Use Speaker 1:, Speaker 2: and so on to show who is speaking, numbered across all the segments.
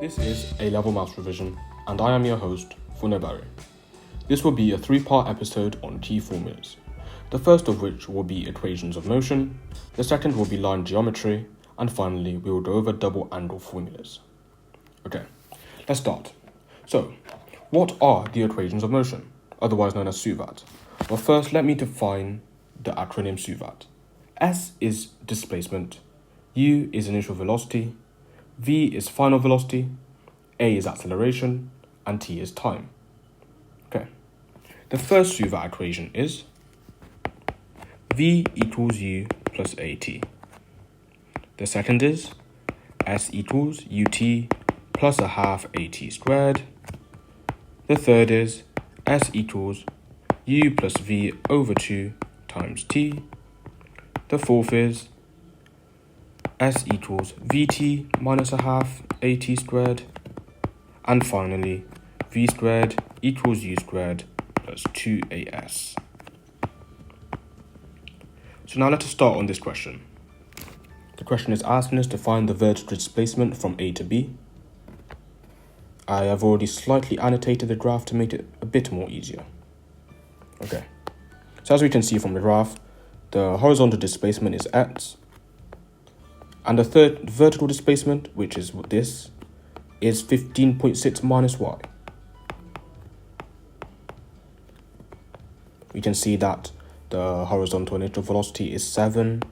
Speaker 1: This is A-Level Maths Revision, and I am your host, Funebari. This will be a 3-part episode on key formulas, the first of which will be equations of motion, the second will be line geometry, and finally we will go over double angle formulas. Okay, let's start. So, what are the equations of motion, otherwise known as SUVAT? Well, first let me define the acronym SUVAT. S is displacement, U is initial velocity, V is final velocity, A is acceleration, and T is time. Okay, the first SUVAT equation is V equals U plus AT. The second is S equals UT plus a half AT squared. The third is S equals U plus V over 2 times T. The fourth is S equals Vt minus a half AT squared. And finally, V squared equals U squared plus 2AS. So now let us start on this question. The question is asking us to find the vertical displacement from A to B. I have already slightly annotated the graph to make it a bit more easier. Okay, so as we can see from the graph, the horizontal displacement is x, and the third vertical displacement, which is this, is 15.6 minus y. We can see that the horizontal initial velocity is 7,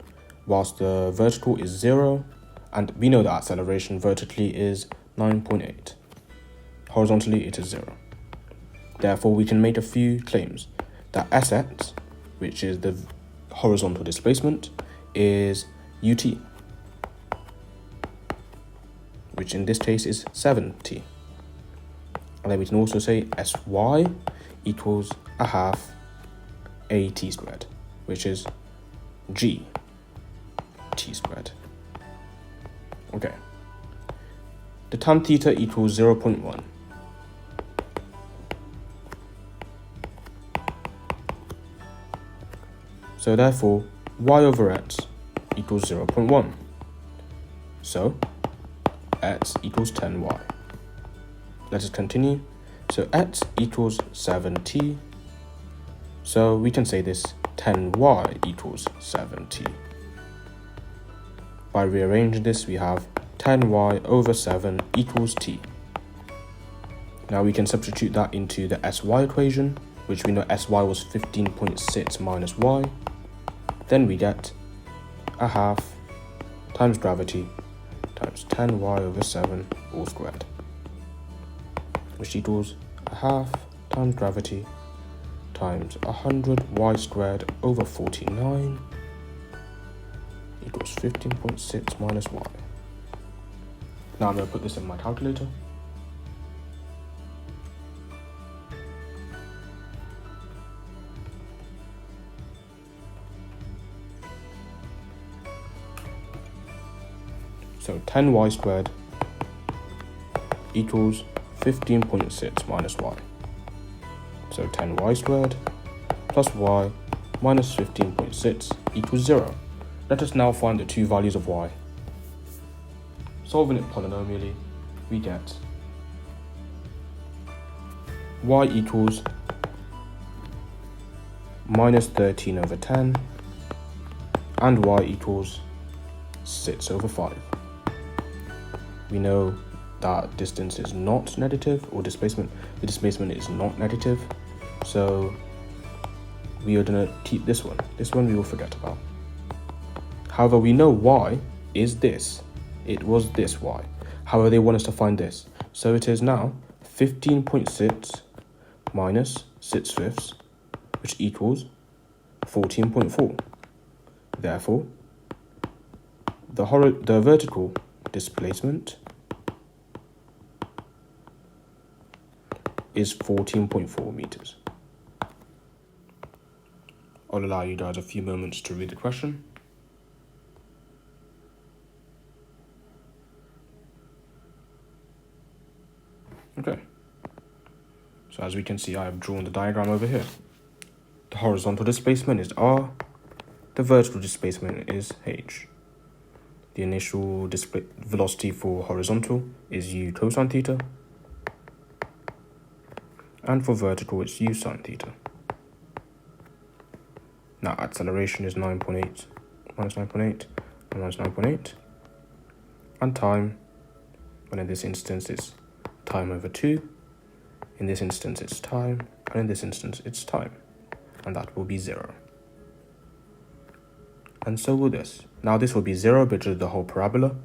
Speaker 1: whilst the vertical is 0, and we know that acceleration vertically is 9.8. Horizontally, it is 0. Therefore, we can make a few claims that Sx, which is the horizontal displacement, is ut, which in this case is 7t. And then we can also say Sy equals a half AT squared, which is g t squared. Okay. The tan theta equals 0.1. So therefore, y over x equals 0.1. So x equals 10y. Let us continue. So x equals 7t. So we can say this 10y equals 7t. By rearranging this, we have 10y over 7 equals t. Now we can substitute that into the SY equation, which we know SY was 15.6 minus y. Then we get a half times gravity times 10y over 7 all squared, which equals a half times gravity times 100y squared over 49 equals 15.6 minus y. Now I'm going to put this in my calculator. So 10y squared equals 15.6 minus y. So 10y squared plus y minus 15.6 equals 0. Let us now find the two values of y. Solving it polynomially, we get y equals minus 13 over 10 and y equals 6 over 5. We know that distance is not negative, or the displacement is not negative, so we are going to keep this one. This one we will forget about. However, we know y is this. It was this y. However, they want us to find this. So it is now 15.6 minus 6/5, which equals 14.4. Therefore, the vertical displacement is 14.4 meters. I'll allow you guys a few moments to read the question. Okay, so as we can see, I have drawn the diagram over here. The horizontal displacement is r, the vertical displacement is h. the initial velocity for horizontal is u cosine theta, and for vertical it's u sine theta. Now acceleration is 9.8 minus 9.8 and minus 9.8, and time, when in this instance it's time over 2, in this instance it's time, and in this instance it's time, and that will be 0. And so will this. Now this will be 0 because of the whole parabola.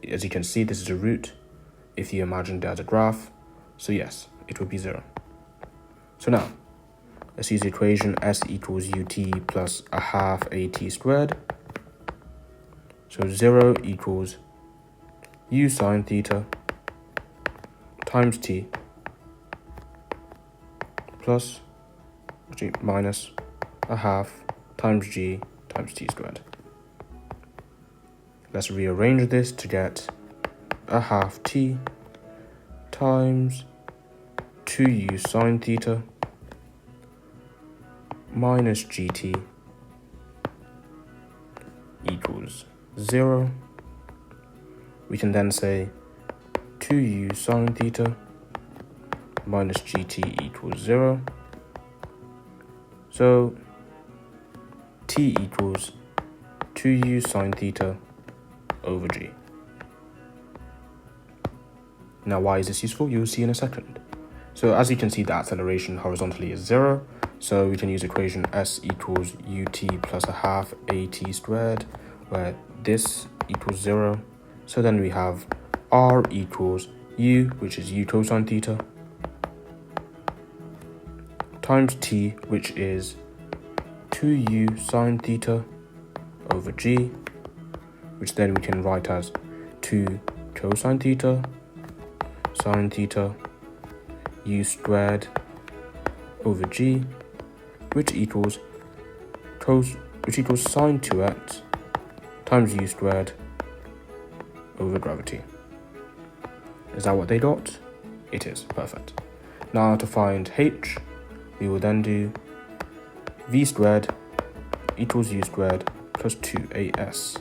Speaker 1: As you can see, this is a root if you imagine there's a graph, so yes, it will be 0. So now, let's use the equation s equals ut plus a half at squared. So 0 equals u sine theta times t plus g minus a half times g times t squared. Let's rearrange this to get a half t times 2u sine theta minus gt equals 0. We can then say 2u sine theta minus gt equals 0. So t equals 2u sine theta over g. Now why is this useful? You'll see in a second. So as you can see, the acceleration horizontally is 0, so we can use equation s equals ut plus a half at squared, where this equals 0. So then we have r equals u, which is u cosine theta, times t, which is 2u sine theta over g, which then we can write as 2 cosine theta sine theta u squared over g, which equals sine 2x times u squared over gravity. Is that what they got? It is. Perfect. Now to find h, we will then do v squared equals u squared plus 2as.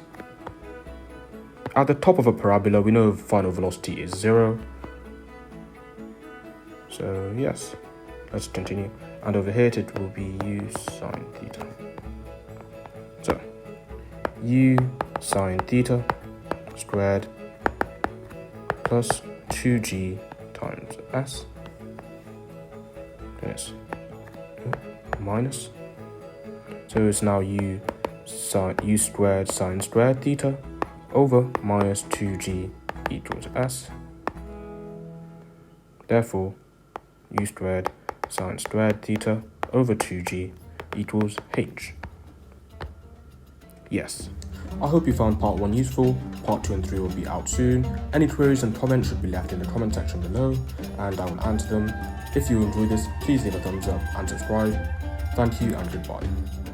Speaker 1: At the top of a parabola, we know final velocity is 0. So yes, let's continue. And over here it will be u sine theta. So u sine theta squared plus 2g times s. Yes. Minus. So it's now u squared sine squared theta over minus 2g equals s. Therefore, u squared sine squared theta over 2g equals h. Yes. I hope you found part 1 useful. Part 2 and 3 will be out soon. Any queries and comments should be left in the comment section below, and I will answer them. If you enjoyed this, please leave a thumbs up and subscribe. Thank you and goodbye.